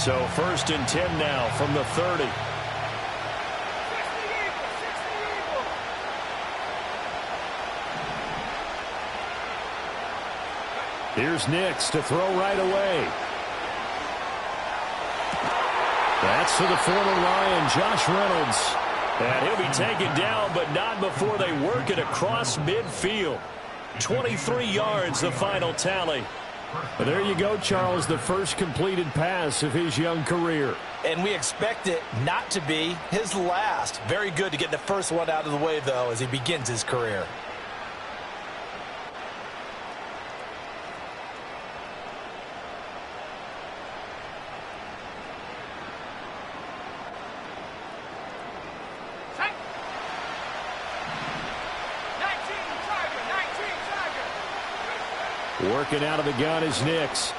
So 1st and 10 now from the 30. Here's Nix to throw right away. That's to the former Lion, Josh Reynolds. And he'll be taken down, but not before they work it across midfield. 23 yards, the final tally. Well, there you go, Charles, the first completed pass of his young career. And we expect it not to be his last. Very good to get the first one out of the way, though, as he begins his career. Working out of the gun is Nix.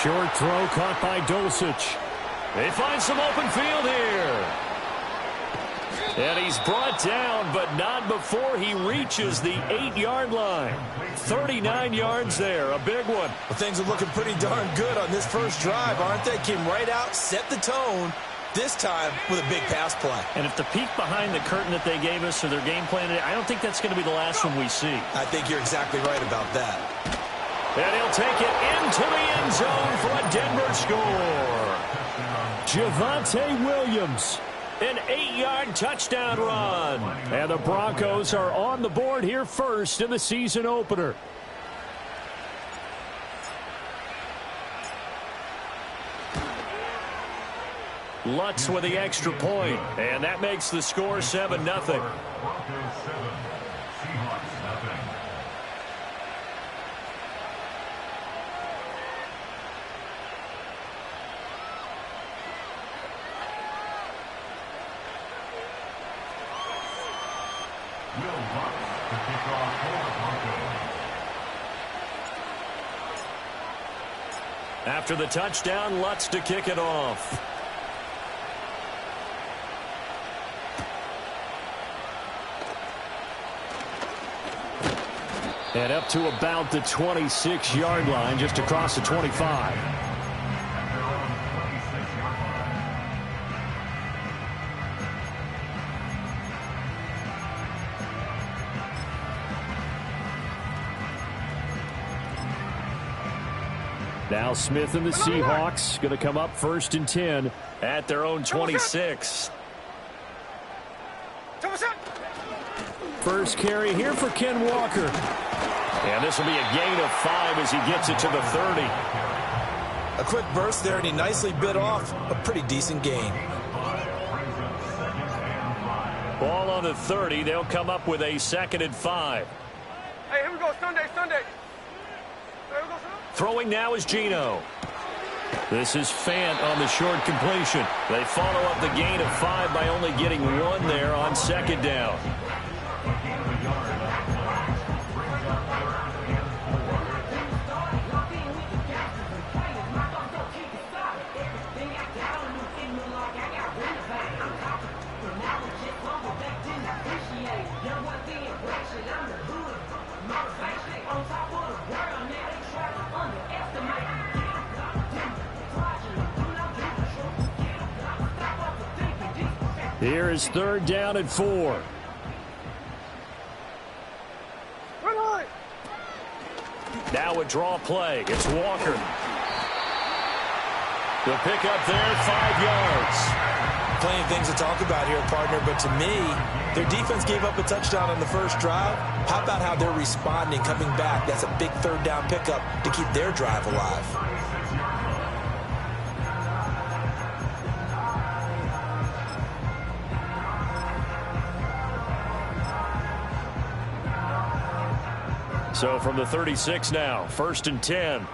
Short throw caught by Dulcich. They find some open field here. And he's brought down, but not before he reaches the 8-yard line. 39 yards there, a big one. Well, things are looking pretty darn good on this first drive, aren't they? Came right out, set the tone, this time with a big pass play. And if the peek behind the curtain that they gave us or their game plan, I don't think that's going to be the last one we see. I think you're exactly right about that. And he'll take it into the end zone for a Denver score. Javonte Williams, an 8-yard touchdown run. And the Broncos are on the board here first in the season opener. Lutz with the extra point, and that makes the score 7-0. After the touchdown, Lutz to kick it off. And up to about the 26-yard line, just across the 25. Now Smith and the Seahawks going to come up 1st and 10 at their own 26. First carry here for Ken Walker. And this will be a gain of 5 as he gets it to the 30. A quick burst there, and he nicely bit off a pretty decent gain. Ball on the 30. They'll come up with a 2nd and 5. Hey, here we go, Sunday. Throwing now is Geno. This is Fant on the short completion. They follow up the gain of 5 by only getting 1 there on 2nd down. Here is 3rd down and 4. Now a draw play. It's Walker. The pickup there, 5 yards. Plenty of things to talk about here, partner, but to me, their defense gave up a touchdown on the first drive. How about how they're responding, coming back? That's a big 3rd down pickup to keep their drive alive. So from the 36 now, 1st and 10. Hey,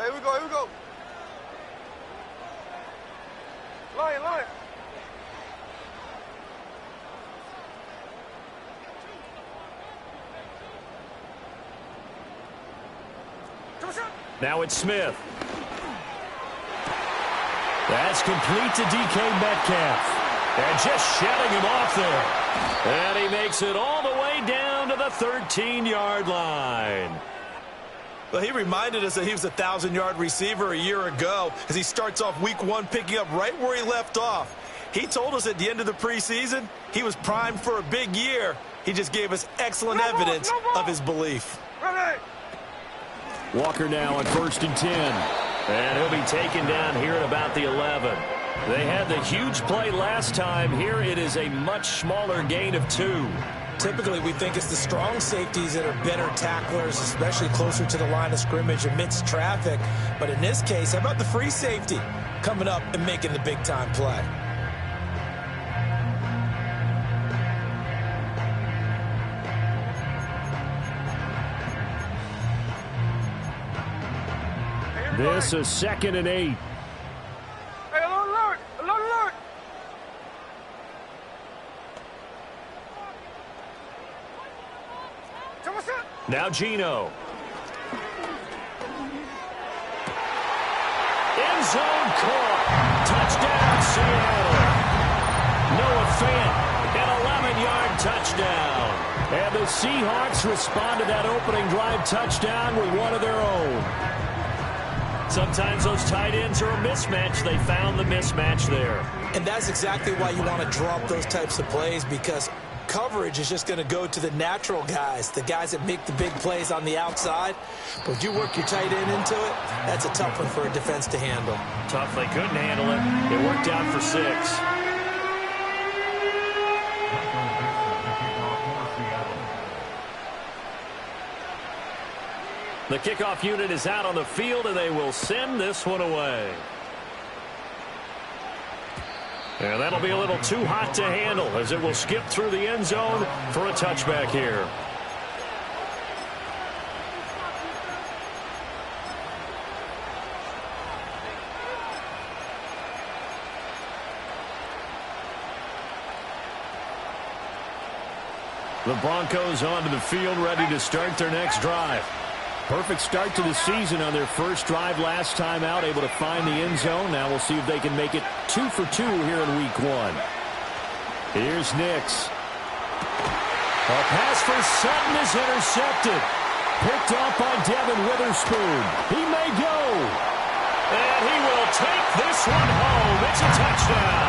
here we go. Lion. Now it's Smith. That's complete to DK Metcalf. And just shutting him off there. And he makes it all the way down to the 13-yard line. Well, he reminded us that he was a 1,000-yard receiver a year ago as he starts off week 1 picking up right where he left off. He told us at the end of the preseason he was primed for a big year. He just gave us excellent evidence of his belief. Walker now on 1st and 10. And he'll be taken down here at about the 11. They had the huge play last time. Here it is a much smaller gain of 2. Typically, we think it's the strong safeties that are better tacklers, especially closer to the line of scrimmage amidst traffic. But in this case, how about the free safety coming up and making the big-time play? This is 2nd and 8. Hey, alert! Alert! Now Gino. End zone caught. Touchdown, Seattle. Noah Fant, an 11-yard touchdown. And the Seahawks respond to that opening drive touchdown with one of their own. Sometimes those tight ends are a mismatch. They found the mismatch there. And that's exactly why you want to draw up those types of plays, because coverage is just going to go to the natural guys, the guys that make the big plays on the outside. But if you work your tight end into it, that's a tough one for a defense to handle. Tough. They couldn't handle it. It worked out for 6. The kickoff unit is out on the field, and they will send this one away. And that'll be a little too hot to handle as it will skip through the end zone for a touchback here. The Broncos onto the field, ready to start their next drive. Perfect start to the season on their first drive last time out, able to find the end zone. Now we'll see if they can make it 2 for 2 here in week 1. Here's Nix. A pass for Sutton is intercepted. Picked off by Devin Witherspoon. He may go. And he will take this one home. It's a touchdown.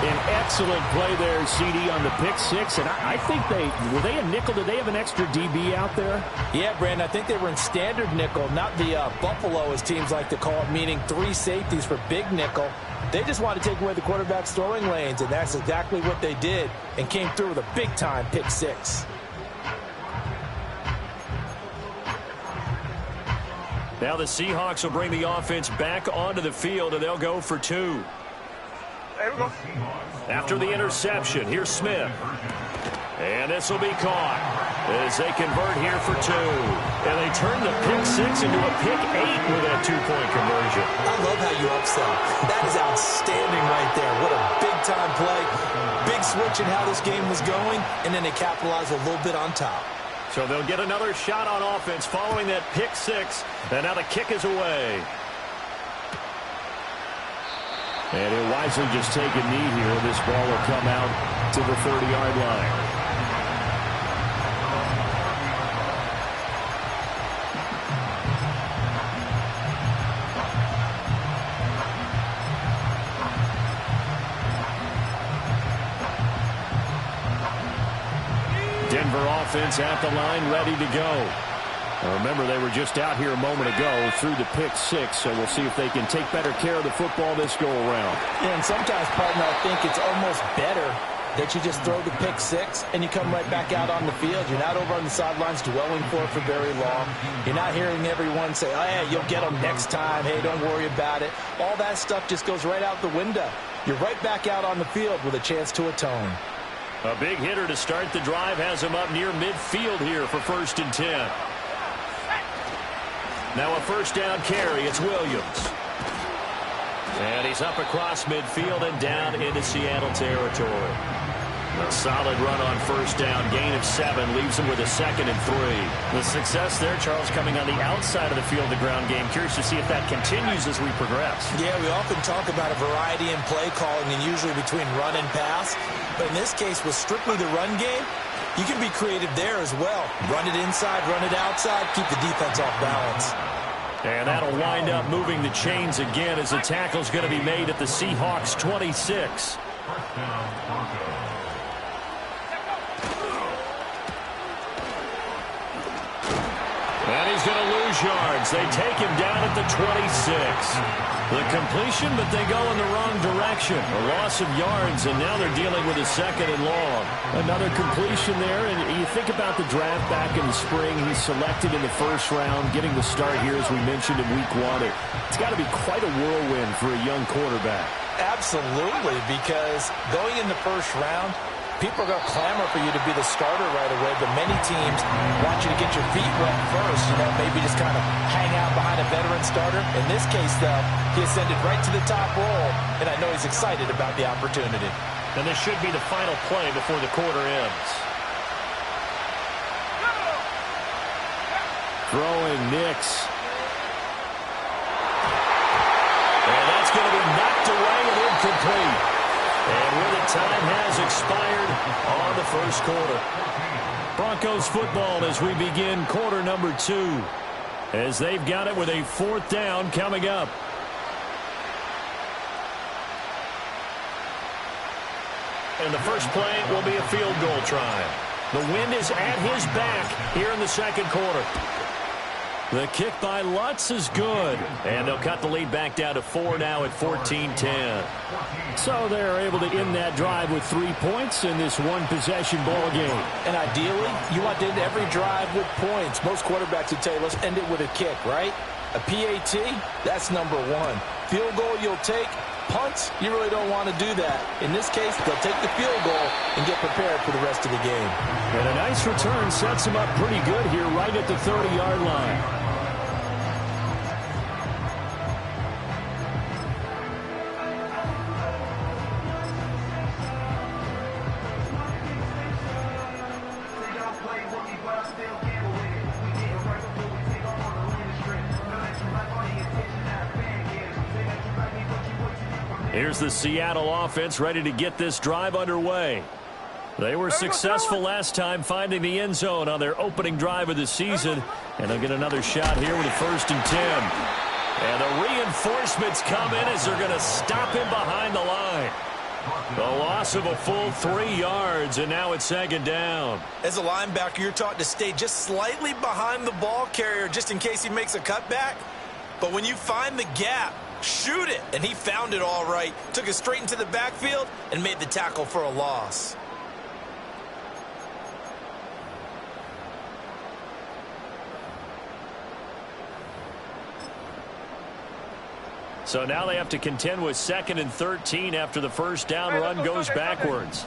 An excellent play there, CD, on the pick 6. And I think were they a nickel? Did they have an extra DB out there? Yeah, Brandon, I think they were in standard nickel, not the Buffalo, as teams like to call it, meaning 3 safeties for big nickel. They just want to take away the quarterback's throwing lanes, and that's exactly what they did, and came through with a big-time pick 6. Now the Seahawks will bring the offense back onto the field, and they'll go for 2. After the interception, here's Smith. And this will be caught as they convert here for 2. And they turn the pick 6 into a pick 8 with that 2-point conversion. I love how you upsell. That is outstanding right there. What a big-time play. Big switch in how this game was going, and then they capitalize a little bit on top. So they'll get another shot on offense following that pick 6. And now the kick is away. And he'll wisely just take a knee here. This ball will come out to the 30-yard line. Denver offense at the line, ready to go. Remember, they were just out here a moment ago through the pick 6, so we'll see if they can take better care of the football this go-around. Yeah, and sometimes, partner, I think it's almost better that you just throw the pick 6 and you come right back out on the field. You're not over on the sidelines dwelling for it for very long. You're not hearing everyone say, oh, yeah, you'll get them next time. Hey, don't worry about it. All that stuff just goes right out the window. You're right back out on the field with a chance to atone. A big hitter to start the drive has him up near midfield here for 1st and 10. Now a first down carry. It's Williams. And he's up across midfield and down into Seattle territory. A solid run on first down. Gain of 7 leaves him with a 2nd and 3. The success there, Charles, coming on the outside of the field, the ground game. Curious to see if that continues as we progress. Yeah, we often talk about a variety in play calling and usually between run and pass. But in this case, with strictly the run game, You can be creative there as well. Run it inside, run it outside, keep the defense off balance. And that'll wind up moving the chains again as the tackle's going to be made at the Seahawks 26. And he's going to lose yards. They take him down at the 26. The completion, but they go in the wrong direction. A loss of yards, and now they're dealing with a second and long. Another completion there, and you think about the draft back in the spring. He's selected in the first round, getting the start here, as we mentioned, in week 1. It's got to be quite a whirlwind for a young quarterback. Absolutely, because going in the first round, people are going to clamor for you to be the starter right away, but many teams want you to get your feet wet first, maybe just kind of hang out behind a veteran starter. In this case, though, he ascended right to the top role, and I know he's excited about the opportunity. And this should be the final play before the quarter ends. Throwing Nix. And that's going to be knocked away and incomplete. And where the time has expired on the first quarter. Broncos football as we begin quarter number 2. As they've got it with a 4th down coming up. And the first play will be a field goal try. The wind is at his back here in the second quarter. The kick by Lutz is good. And they'll cut the lead back down to 4 now at 14-10. So they're able to end that drive with 3 points in this one-possession ball game. And ideally, you want to end every drive with points. Most quarterbacks would tell you, let's end it with a kick, right? A PAT, that's number 1. Field goal you'll take. Punts, you really don't want to do that. In this case, they'll take the field goal and get prepared for the rest of the game. And a nice return sets them up pretty good here right at the 30-yard line. Here's the Seattle offense ready to get this drive underway. They were successful last time finding the end zone on their opening drive of the season. And they'll get another shot here with a 1st and 10. And the reinforcements come in as they're going to stop him behind the line. The loss of a full 3 yards, and now it's 2nd down. As a linebacker, you're taught to stay just slightly behind the ball carrier just in case he makes a cutback. But when you find the gap, shoot it. And he found it all right. Took it straight into the backfield and made the tackle for a loss. So now they have to contend with 2nd and 13 after the first down run goes backwards.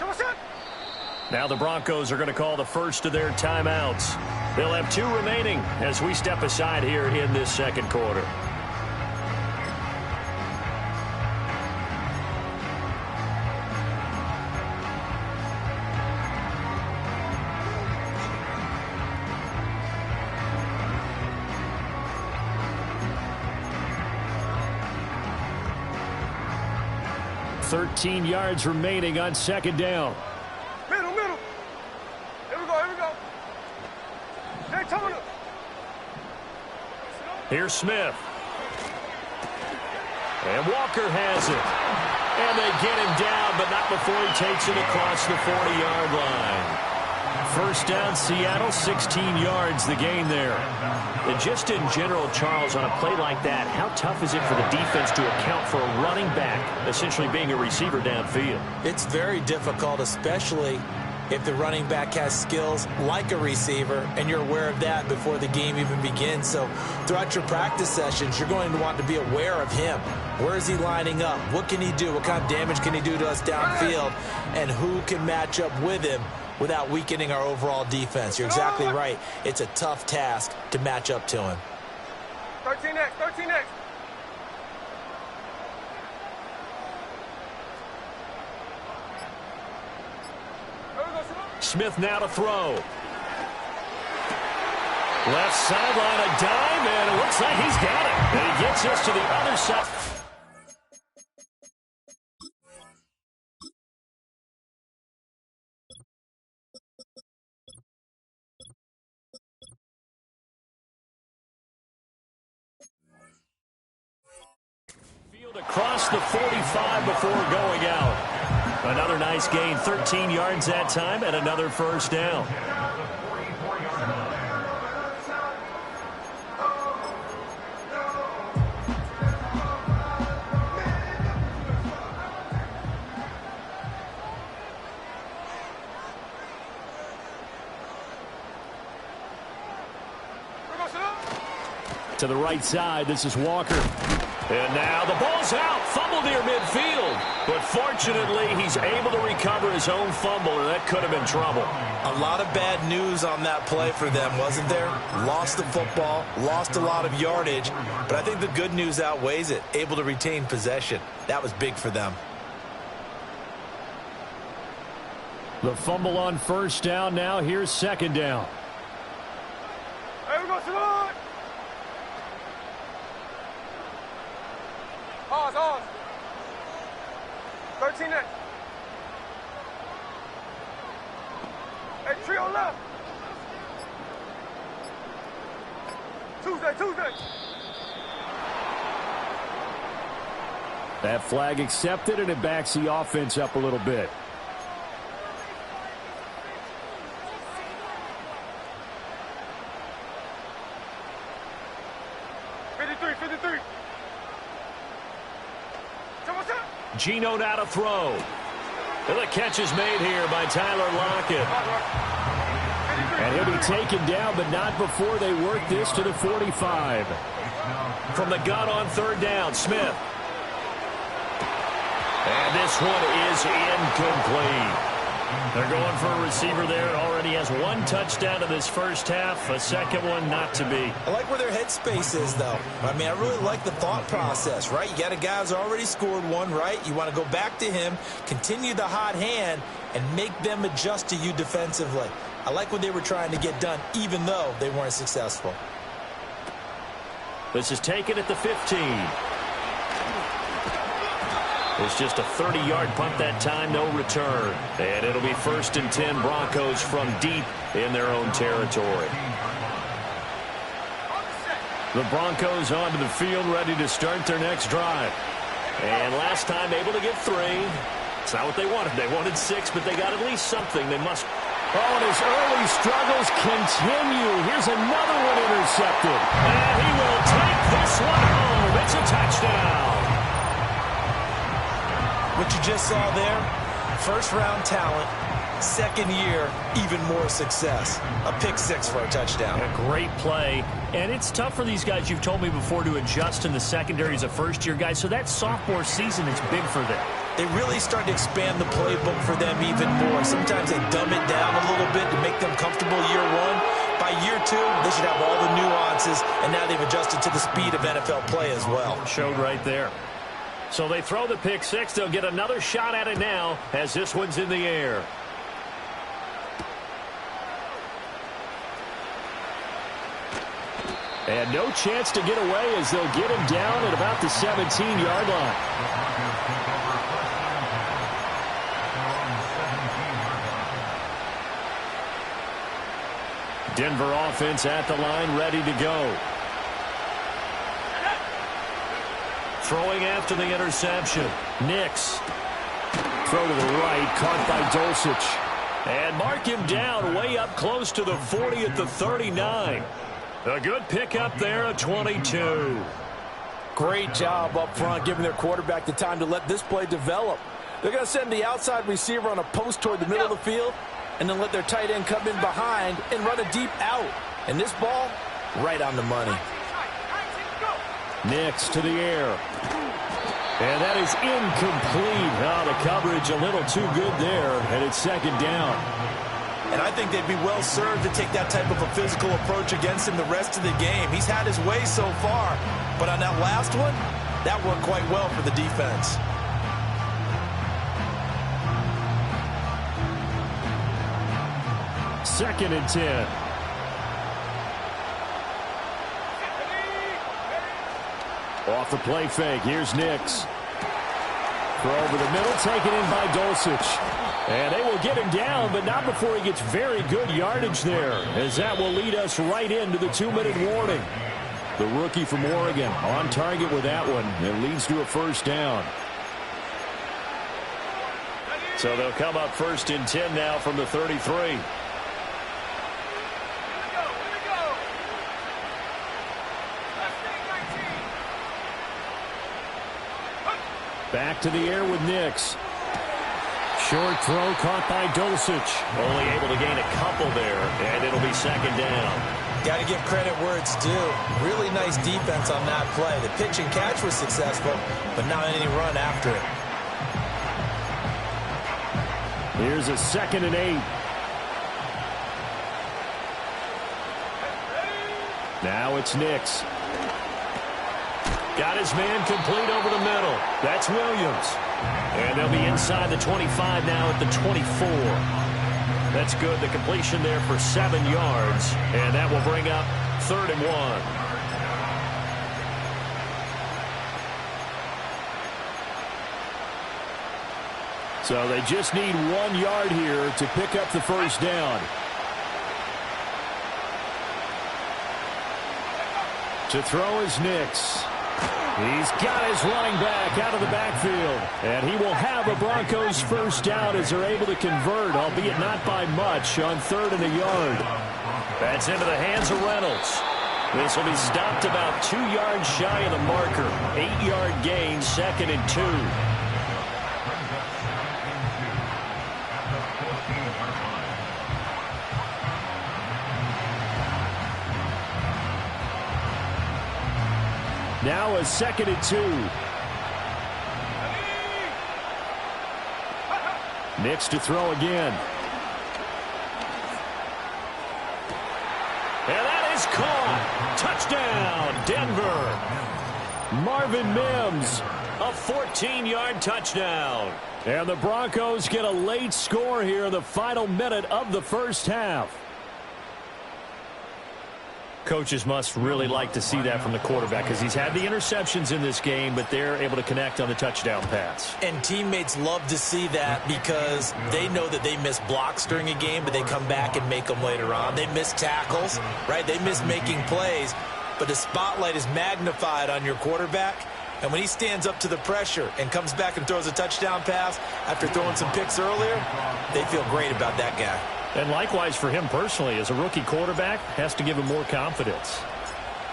Now the Broncos are going to call the first of their timeouts. They'll have 2 remaining as we step aside here in this second quarter. Yards remaining on 2nd down. Middle. Here we go. Hey, Tony. Here's Smith. And Walker has it. And they get him down, but not before he takes it across the 40-yard line. First down, Seattle, 16 yards the gain there. And just in general, Charles, on a play like that, how tough is it for the defense to account for a running back essentially being a receiver downfield? It's very difficult, especially if the running back has skills like a receiver, and you're aware of that before the game even begins. So throughout your practice sessions, you're going to want to be aware of him. Where is he lining up? What can he do? What kind of damage can he do to us downfield? And who can match up with him without weakening our overall defense? You're exactly right. It's a tough task to match up to him. 13X. Smith now to throw. Left sideline, a dime, and it looks like he's got it. And he gets us to the other side. across the 45 before going out. Another nice gain, 13 yards that time, and another first down. To the right side, this is Walker. And now the ball's out. Fumble near midfield. But fortunately, he's able to recover his own fumble, or that could have been trouble. A lot of bad news on that play for them, wasn't there? Lost the football, lost a lot of yardage. But I think the good news outweighs it. Able to retain possession. That was big for them. The fumble on first down. Now here's second down. Hey, we go, Salon! Pause. 13 next. Hey, trio left. Tuesday. That flag accepted, and it backs the offense up a little bit. Geno now to throw. And the catch is made here by Tyler Lockett. And he'll be taken down, but not before they work this to the 45. From the gun on third down, Smith. And this one is incomplete. They're going for a receiver there. Already has one touchdown in this first half. A second one not to be. I like where their headspace is, though. I mean, I really like the thought process, right? You got a guy who's already scored one, right? You want to go back to him, continue the hot hand, and make them adjust to you defensively. I like what they were trying to get done, even though they weren't successful. This is taken at the 15. It's just a 30-yard punt that time, no return. And it'll be 1st and 10 Broncos from deep in their own territory. The Broncos onto the field, ready to start their next drive. And last time able to get 3. It's not what they wanted. They wanted 6, but they got at least something. They must. Oh, and his early struggles continue. Here's another one intercepted. And he will take this one home. It's a touchdown. What you just saw there, first-round talent, second year, even more success. A pick 6 for a touchdown. A great play. And it's tough for these guys, you've told me before, to adjust in the secondary as a first-year guy. So that sophomore season is big for them. They really start to expand the playbook for them even more. Sometimes they dumb it down a little bit to make them comfortable year 1. By year 2, they should have all the nuances, and now they've adjusted to the speed of NFL play as well. Showed right there. So they throw the pick 6. They'll get another shot at it now as this one's in the air. And no chance to get away as they'll get him down at about the 17-yard line. Denver offense at the line, ready to go. Throwing after the interception. Nix. Throw to the right, caught by Dulcich. And mark him down way up close to the 40 at the 39. A good pickup there at 22. Great job up front, giving their quarterback the time to let this play develop. They're going to send the outside receiver on a post toward the middle of the field, and then let their tight end come in behind and run a deep out. And this ball, right on the money. Nix to the air. And that is incomplete. Oh, the coverage a little too good there, and it's second down. And I think they'd be well served to take that type of a physical approach against him the rest of the game. He's had his way so far, but on that last one, that worked quite well for the defense. Second and 10. Off the play fake, here's Nix. Throw over the middle, taken in by Dulcich. And they will get him down, but not before he gets very good yardage there, as that will lead us right into the 2-minute warning. The rookie from Oregon on target with that one. It leads to a first down. So they'll come up first and 10 now from the 33. Back to the air with Nix. Short throw caught by Dulcich. Only able to gain a couple there, and it'll be second down. Got to give credit where it's due. Really nice defense on that play. The pitch and catch was successful, but not any run after it. Here's a 2nd and 8. Now it's Nix. Got his man complete over the middle. That's Williams. And they'll be inside the 25 now at the 24. That's good. The completion there for 7 yards. And that will bring up 3rd and 1. So they just need 1 yard here to pick up the first down. To throw is Nix. He's got his running back out of the backfield. And he will have a Broncos first down as they're able to convert, albeit not by much, on 3rd and a yard. That's into the hands of Reynolds. This will be stopped about 2 yards shy of the marker. 8-yard gain, 2nd and 2. Now a 2nd and 2. Nix to throw again. And that is caught. Touchdown, Denver. Marvin Mims, a 14-yard touchdown. And the Broncos get a late score here in the final minute of the first half. Coaches must really like to see that from the quarterback because he's had the interceptions in this game, but they're able to connect on the touchdown pass. And teammates love to see that because they know that they miss blocks during a game, but they come back and make them later on. They miss tackles, right? They miss making plays, but the spotlight is magnified on your quarterback. And when he stands up to the pressure and comes back and throws a touchdown pass after throwing some picks earlier, they feel great about that guy. And likewise for him personally, as a rookie quarterback, has to give him more confidence.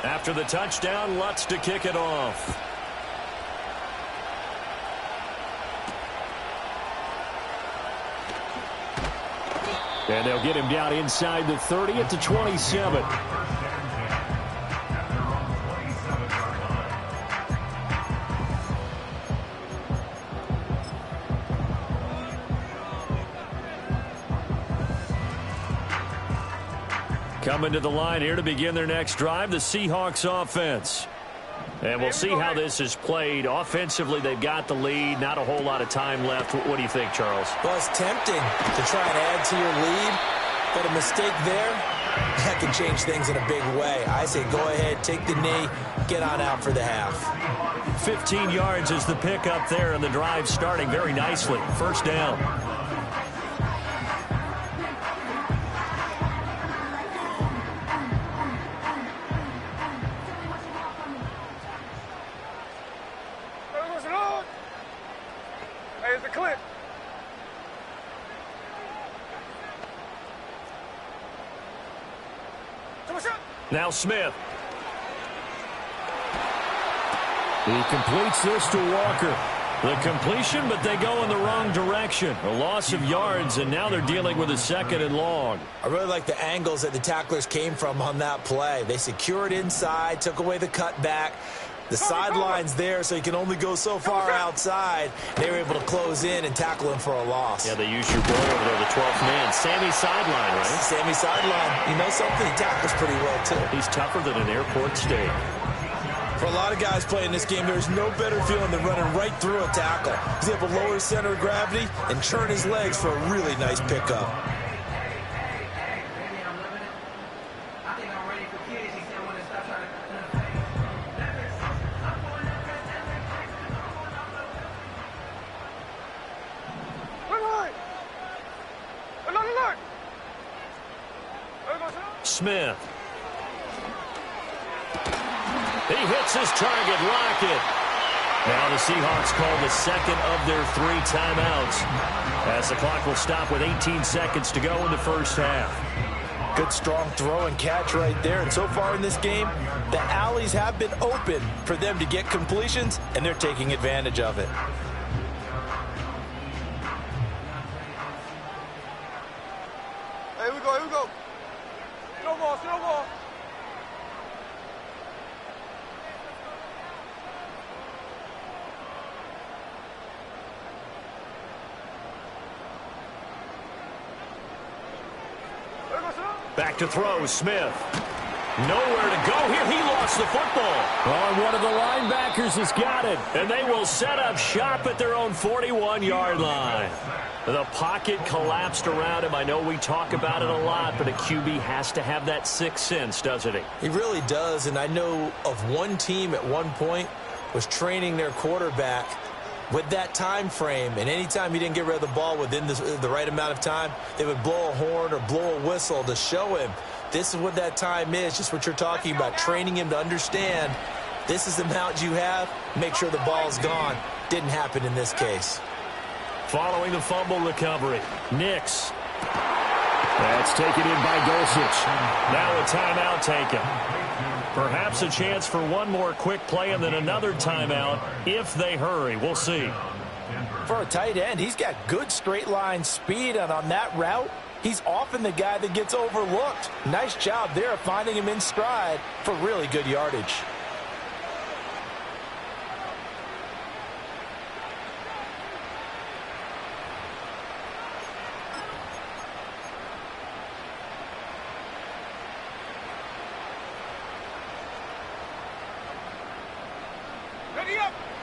After the touchdown, Lutz to kick it off. And they'll get him down inside the 30 at the 27. Coming to the line here to begin their next drive, the Seahawks offense. And we'll see how this is played. Offensively, they've got the lead. Not a whole lot of time left. What do you think, Charles? Well, it's tempting to try and add to your lead, but a mistake there, that can change things in a big way. I say go ahead, take the knee, get on out for the half. 15 yards is the pickup there, and the drive starting very nicely. First down. Here's the clip. Now Smith. He completes this to Walker. The completion, but they go in the wrong direction. A loss of yards, and now they're dealing with a 2nd and long. I really like the angles that the tacklers came from on that play. They secured inside, took away the cutback. The sideline's there, so you can only go so far outside. They were able to close in and tackle him for a loss. Yeah, they used your boy over there, the 12th man. Sammy sideline, right? Sammy sideline. You know something? He tackles pretty well, too. He's tougher than an airport steak. For a lot of guys playing this game, there's no better feeling than running right through a tackle. He's able to lower his center of gravity and churn his legs for a really nice pickup. Smith. He hits his target. Lockett. Now the Seahawks call the second of their 3 timeouts, as the clock will stop with 18 seconds to go in the first half. Good strong throw and catch right there. And so far in this game, the alleys have been open for them to get completions, and they're taking advantage of it. Hey, here we go, here we go. Snowball, snowball. Back to throw, Smith. Nowhere to go here. He lost the football. Oh, and one of the linebackers has got it. And they will set up shop at their own 41-yard line. The pocket collapsed around him. I know we talk about it a lot, but a QB has to have that sixth sense, doesn't he? He really does, and I know of one team at one point was training their quarterback with that time frame, and anytime he didn't get rid of the ball within the right amount of time, they would blow a horn or blow a whistle to show him this is what that time is, just what you're talking about, training him to understand this is the amount you have, make sure the ball's gone. Didn't happen in this case. Following the fumble recovery, Nix. That's taken in by Dulcich. Now a timeout taken. Perhaps a chance for one more quick play and then another timeout if they hurry. We'll see. For a tight end, he's got good straight line speed, and on that route, he's often the guy that gets overlooked. Nice job there of finding him in stride for really good yardage.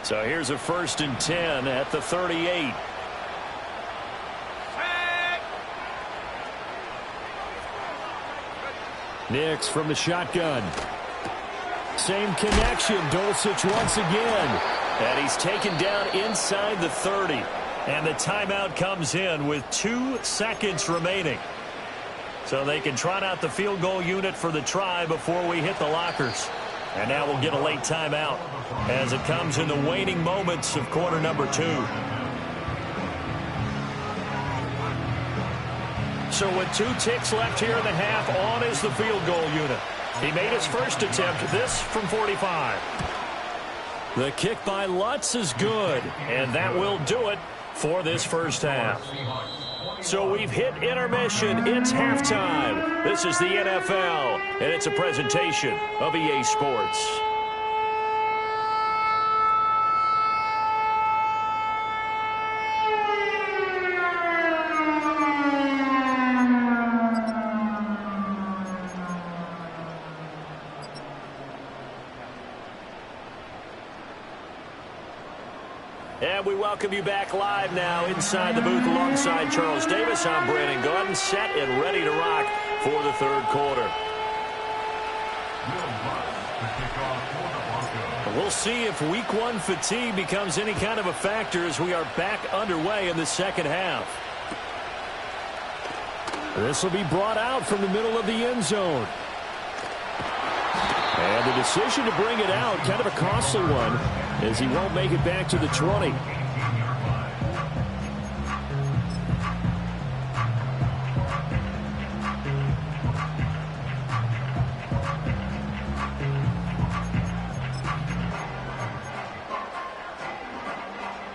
So here's a 1st and 10 at the 38. Nix from the shotgun. Same connection. Dulcich once again. And he's taken down inside the 30. And the timeout comes in with 2 seconds remaining. So they can trot out the field goal unit for the try before we hit the lockers. And now we'll get a late timeout as it comes in the waning moments of quarter number 2. So with 2 ticks left here in the half, on is the field goal unit. He made his first attempt, this from 45. The kick by Lutz is good, and that will do it for this first half. So we've hit intermission. It's halftime. This is the NFL, and it's a presentation of EA Sports. And we welcome you back live now inside the booth alongside Charles Davis. I'm Brandon Gordon, set and ready to rock for the third quarter. We'll see if week 1 fatigue becomes any kind of a factor as we are back underway in the second half. This will be brought out from the middle of the end zone. And the decision to bring it out, kind of a costly one, as he won't make it back to the 20.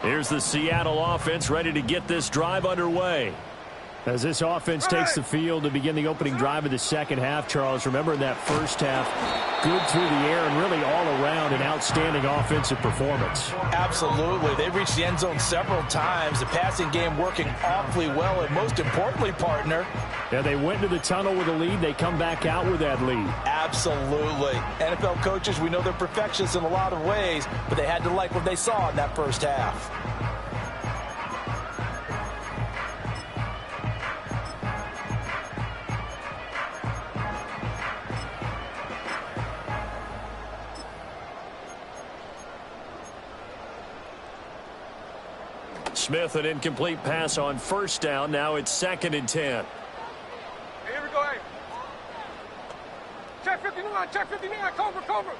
Here's the Seattle offense ready to get this drive underway. As this offense takes the field to begin the opening drive of the second half, Charles, remember in that first half, good through the air and really all around an outstanding offensive performance. Absolutely. They reached the end zone several times. The passing game working awfully well, and most importantly, partner. Yeah, they went into the tunnel with a lead. They come back out with that lead. Absolutely. NFL coaches, we know they're perfectionists in a lot of ways, but they had to like what they saw in that first half. Smith, an incomplete pass on first down. Now it's 2nd and 10. Hey, here we go, hey. Check 59, Cobra.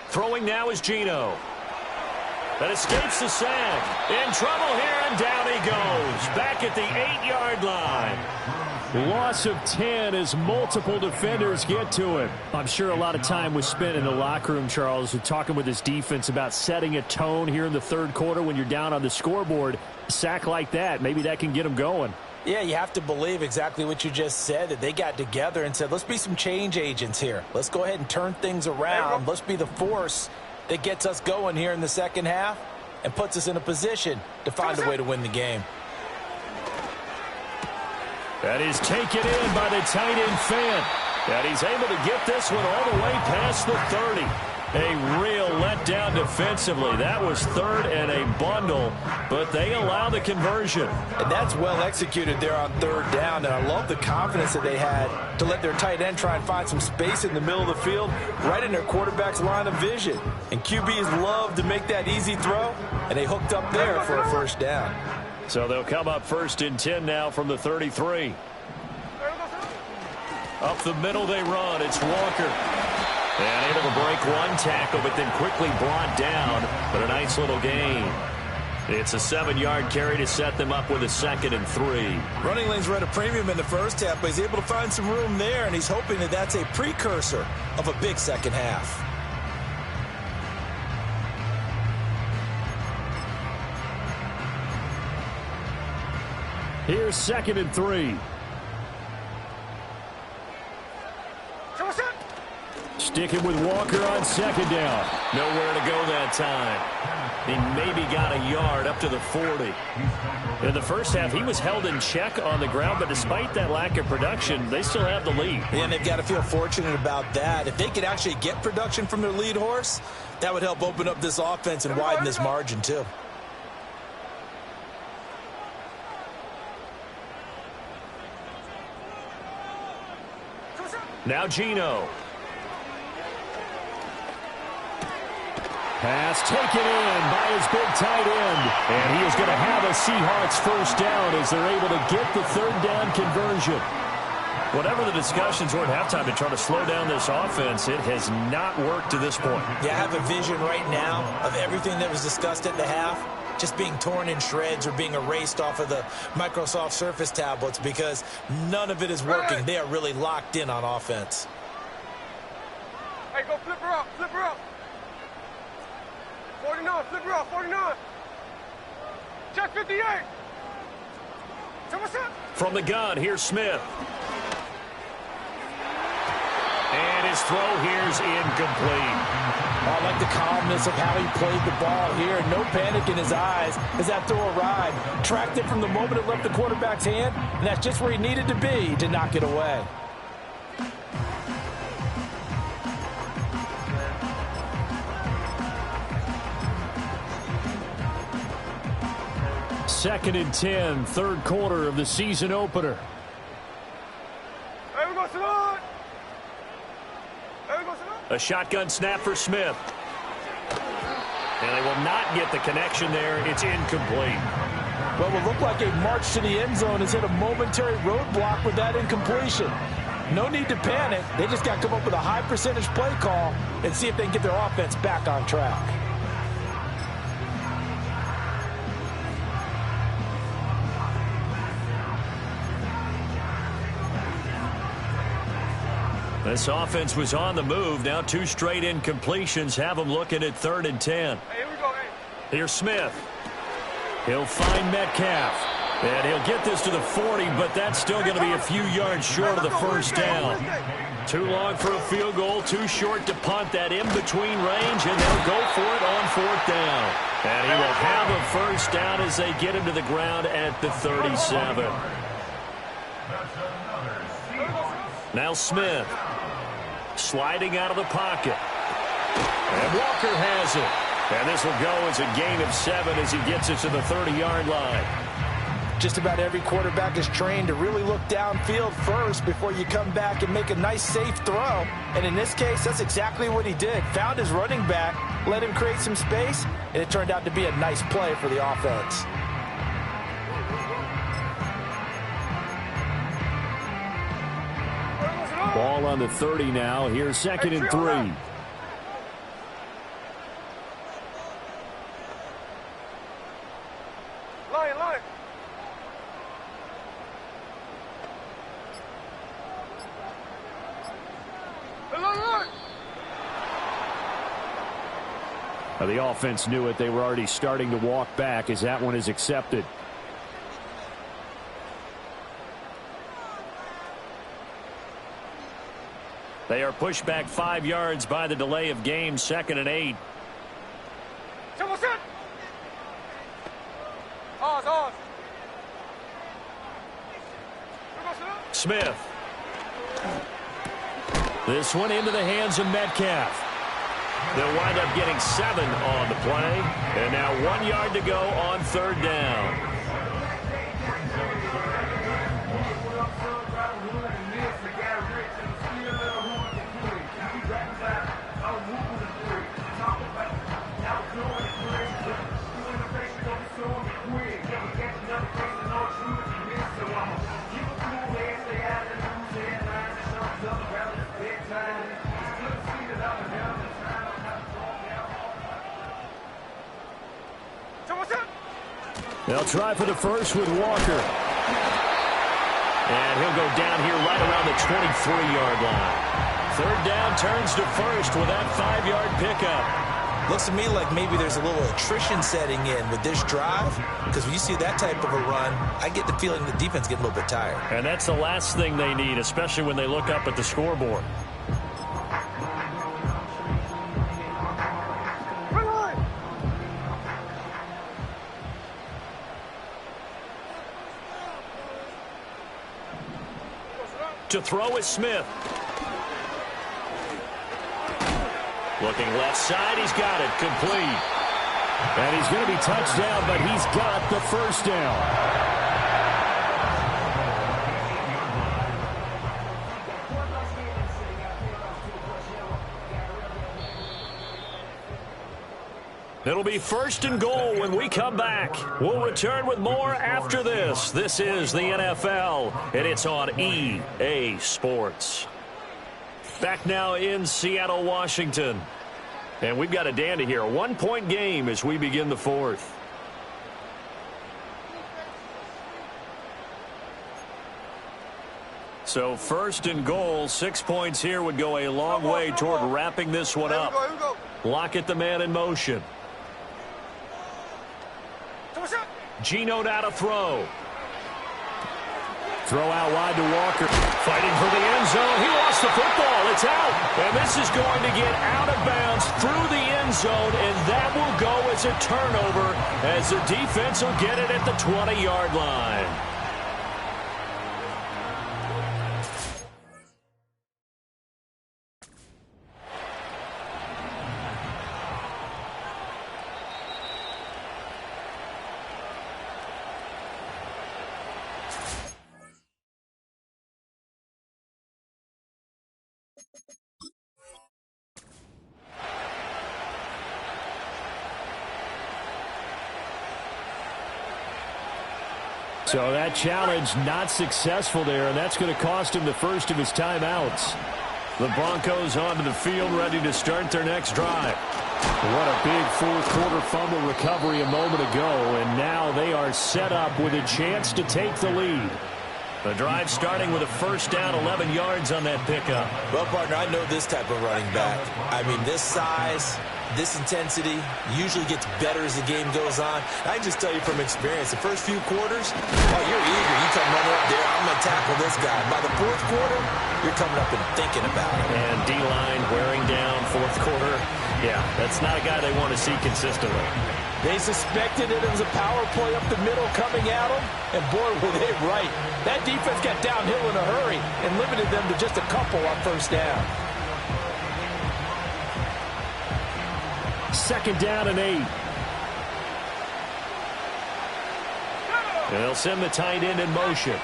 Throwing now is Geno. That escapes the sack. In trouble here, and down he goes. Back at the 8-yard line. Loss of 10 as multiple defenders get to him. I'm sure a lot of time was spent in the locker room, Charles, talking with his defense about setting a tone here in the third quarter when you're down on the scoreboard. A sack like that, maybe that can get him going. Yeah, you have to believe exactly what you just said, that they got together and said, let's be some change agents here. Let's go ahead and turn things around. Let's be the force that gets us going here in the second half and puts us in a position to find a way to win the game. That is taken in by the tight end Fant. And he's able to get this one all the way past the 30. A real letdown defensively. That was third and a bundle, but they allow the conversion. And that's well executed there on third down, and I love the confidence that they had to let their tight end try and find some space in the middle of the field, right in their quarterback's line of vision. And QBs love to make that easy throw, and they hooked up there for a first down. So they'll come up 1st and 10 now from the 33. Up the middle they run. It's Walker. And able to break one tackle, but then quickly brought down. But a nice little gain. It's a 7-yard carry to set them up with a 2nd and 3. Running lanes were at a premium in the first half, but he's able to find some room there, and he's hoping that that's a precursor of a big second half. Here's 2nd and 3. Sticking with Walker on 2nd down. Nowhere to go that time. He maybe got a yard up to the 40. In the first half, he was held in check on the ground, but despite that lack of production, they still have the lead. And they've got to feel fortunate about that. If they could actually get production from their lead horse, that would help open up this offense and widen this margin too. Now Geno. Pass taken in by his big tight end. And he is going to have a Seahawks first down as they're able to get the third down conversion. Whatever the discussions were at halftime to try to slow down this offense, it has not worked to this point. Yeah, I have a vision right now of everything that was discussed at the half just being torn in shreds or being erased off of the Microsoft Surface tablets because none of it is working. They are really locked in on offense. Hey, go flip her up, flip her up. 49, flip her up, 49. Check 58. So what's up? From the gun, here's Smith. And his throw here's incomplete. I like the calmness of how he played the ball here. No panic in his eyes as that throw arrived. Tracked it from the moment it left the quarterback's hand, and that's just where he needed to be to knock it away. Second and 10, third quarter of the season opener. Hey, we go Salon. Hey, we go Salon. A shotgun snap for Smith. And they will not get the connection there. It's incomplete. What will look like a march to the end zone has hit a momentary roadblock with that incompletion. No need to panic. They just got to come up with a high percentage play call and see if they can get their offense back on track. This offense was on the move. Now 2 straight incompletions have them looking at 3rd and 10. Hey, here we go, hey. Here's Smith. He'll find Metcalf. And he'll get this to the 40, but that's still going to be a few yards short of the first down. Too long for a field goal, too short to punt. That in-between range, and they'll go for it on 4th down. And he will have a first down as they get him to the ground at the 37. Now Smith. Sliding out of the pocket. And Walker has it. And this will go as a gain of 7 as he gets it to the 30-yard line. Just about every quarterback is trained to really look downfield first before you come back and make a nice, safe throw. And in this case, that's exactly what he did. Found his running back, let him create some space, and it turned out to be a nice play for the offense. Ball on the 30 now. Here's 2nd and 3. Line, line. Line, line. Now, the offense knew it. They were already starting to walk back as that one is accepted. They are pushed back 5 yards by the delay of game, 2nd and 8. Someone set. Oz. Smith. This one into the hands of Metcalf. They'll wind up getting 7 on the play. And now 1 yard to go on 3rd down. They'll try for the first with Walker. And he'll go down here right around the 23-yard line. 3rd down, turns to first with that 5-yard pickup. Looks to me like maybe there's a little attrition setting in with this drive, because when you see that type of a run, I get the feeling the defense getting a little bit tired. And that's the last thing they need, especially when they look up at the scoreboard. To throw is Smith. Looking left side, he's got it, complete. And he's going to be touched down, but he's got the first down. It'll be 1st and goal when we come back. We'll return with more after this. This is the NFL, and it's on EA Sports. Back now in Seattle, Washington. And we've got a dandy here. A 1-point game as we begin the 4th. So 1st and goal, 6 points here would go a long way toward wrapping this one up. Here we go. Lockett, the man in motion. Geno now to throw. Throw out wide to Walker. Fighting for the end zone. He lost the football. It's out. And this is going to get out of bounds through the end zone, and that will go as a turnover as the defense will get it at the 20-yard line. So that challenge not successful there, and that's going to cost him the first of his timeouts. The Broncos onto the field, ready to start their next drive. What a big fourth-quarter fumble recovery a moment ago, and now they are set up with a chance to take the lead. The drive starting with a first down, 11 yards on that pickup. Well, partner, I know this type of running back. I mean, this size, this intensity usually gets better as the game goes on. I can just tell you from experience, the first few quarters, oh, you're eager. You come running up there, I'm going to tackle this guy. By the 4th quarter, you're coming up and thinking about it. And D-line wearing down 4th quarter. Yeah, that's not a guy they want to see consistently. They suspected it was a power play up the middle coming at them, and boy, were they right. That defense got downhill in a hurry and limited them to just a couple on first down. 2nd down and 8. And they'll send the tight end in motion.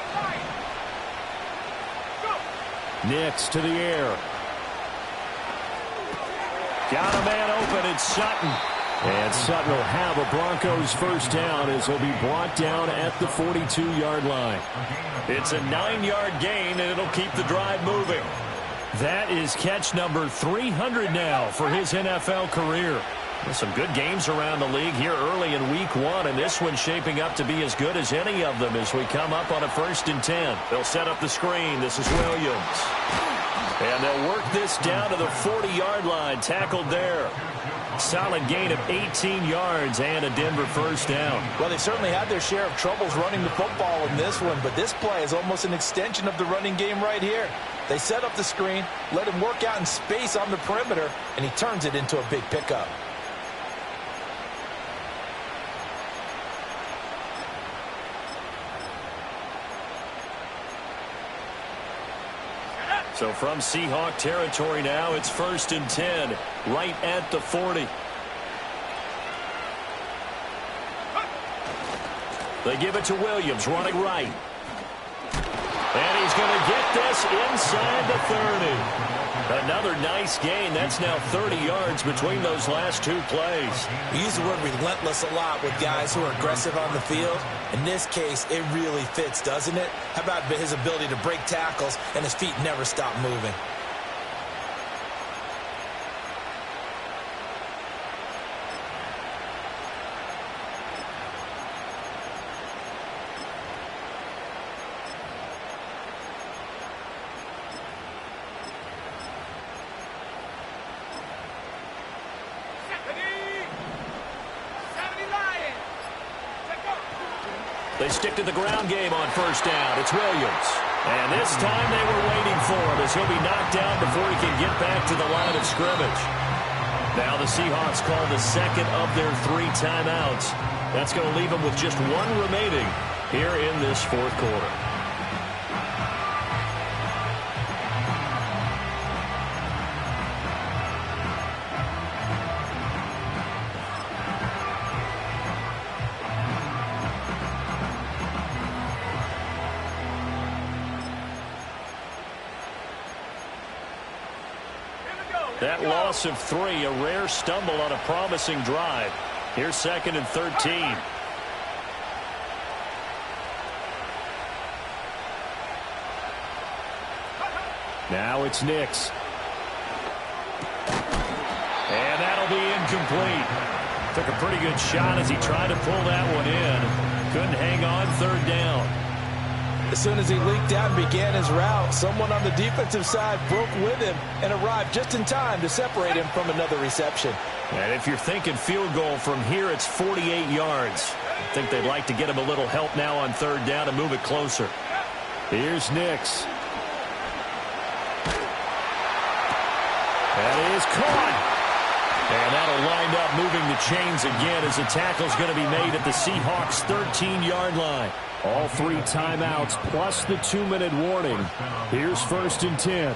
Nix to the air. Got a man open, it's Sutton. And Sutton will have a Broncos first down as he'll be brought down at the 42-yard line. It's a 9-yard gain, and it'll keep the drive moving. That is catch number 300 now for his NFL career. Some good games around the league here early in week 1, and this one's shaping up to be as good as any of them as we come up on a 1st and 10. They'll set up the screen. This is Williams. And they'll work this down to the 40-yard line, tackled there. Solid gain of 18 yards and a Denver 1st down. Well, they certainly had their share of troubles running the football in this one, but this play is almost an extension of the running game right here. They set up the screen, let him work out in space on the perimeter, and he turns it into a big pickup. So from Seahawk territory now, it's 1st and 10, right at the 40. They give it to Williams, running right. And he's going to get this inside the 30. Another nice gain. That's now 30 yards between those last 2 plays. We use the word relentless a lot with guys who are aggressive on the field. In this case, it really fits, doesn't it? How about his ability to break tackles and his feet never stop moving? They stick to the ground game on 1st down. It's Williams. And this time they were waiting for him as he'll be knocked down before he can get back to the line of scrimmage. Now the Seahawks call the 2nd of their 3 timeouts. That's going to leave them with just 1 remaining here in this 4th quarter. That loss of 3, a rare stumble on a promising drive. Here's 2nd and 13. Now it's Nix. And that'll be incomplete. Took a pretty good shot as he tried to pull that one in. Couldn't hang on 3rd down. As soon as he leaked out and began his route, someone on the defensive side broke with him and arrived just in time to separate him from another reception. And if you're thinking field goal from here, it's 48 yards. I think they'd like to get him a little help now on 3rd down to move it closer. Here's Nix. That is caught. And that'll wind up moving the chains again as the tackle's going to be made at the Seahawks' 13-yard line. All 3 timeouts plus the 2-minute warning. Here's 1st and 10.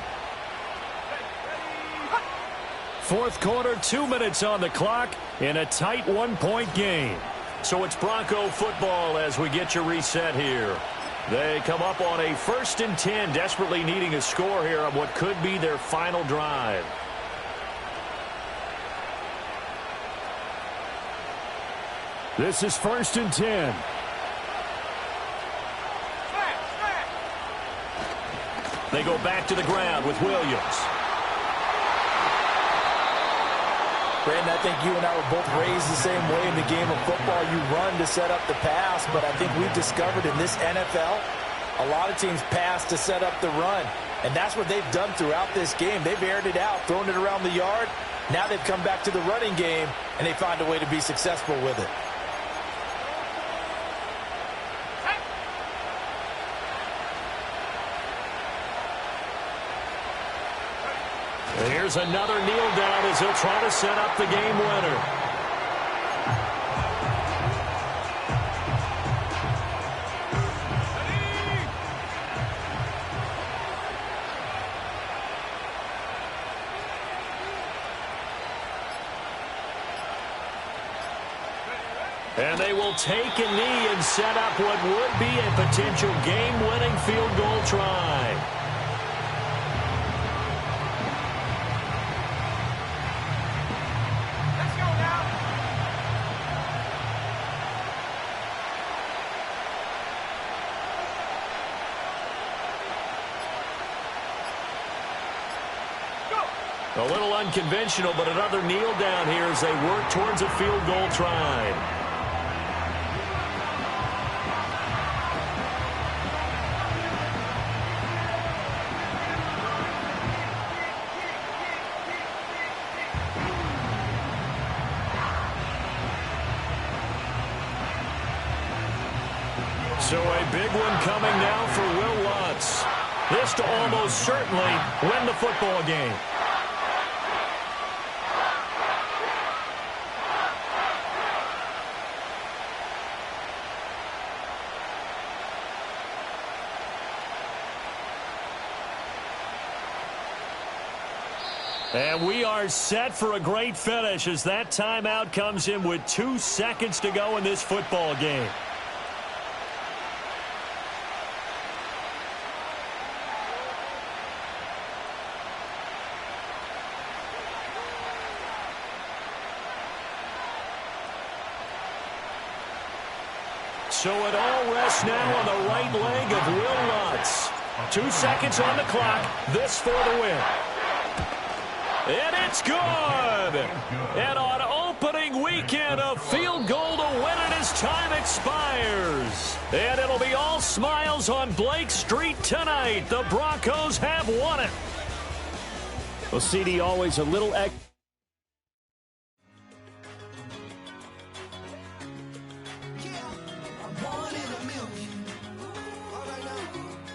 4th quarter, 2 minutes on the clock in a tight 1-point game. So it's Bronco football as we get you reset here. They come up on a 1st and 10, desperately needing a score here on what could be their final drive. This is 1st and 10. They go back to the ground with Williams. Brandon, I think you and I were both raised the same way in the game of football. You run to set up the pass, but I think we've discovered in this NFL, a lot of teams pass to set up the run. And that's what they've done throughout this game. They've aired it out, thrown it around the yard. Now they've come back to the running game, and they find a way to be successful with it. Here's another kneel down as he'll try to set up the game winner. And they will take a knee and set up what would be a potential game-winning field goal try. A little unconventional, but another kneel down here as they work towards a field goal try. So a big one coming now for Will Lutz. This to almost certainly win the football game. And we are set for a great finish as that timeout comes in with 2 seconds to go in this football game. So it all rests now on the right leg of Will Lutz. 2 seconds on the clock. This for the win. And it's good. And on opening weekend, a field goal to win it as time expires. And it'll be all smiles on Blake Street tonight. The Broncos have won it. Well, CD, always a little extra.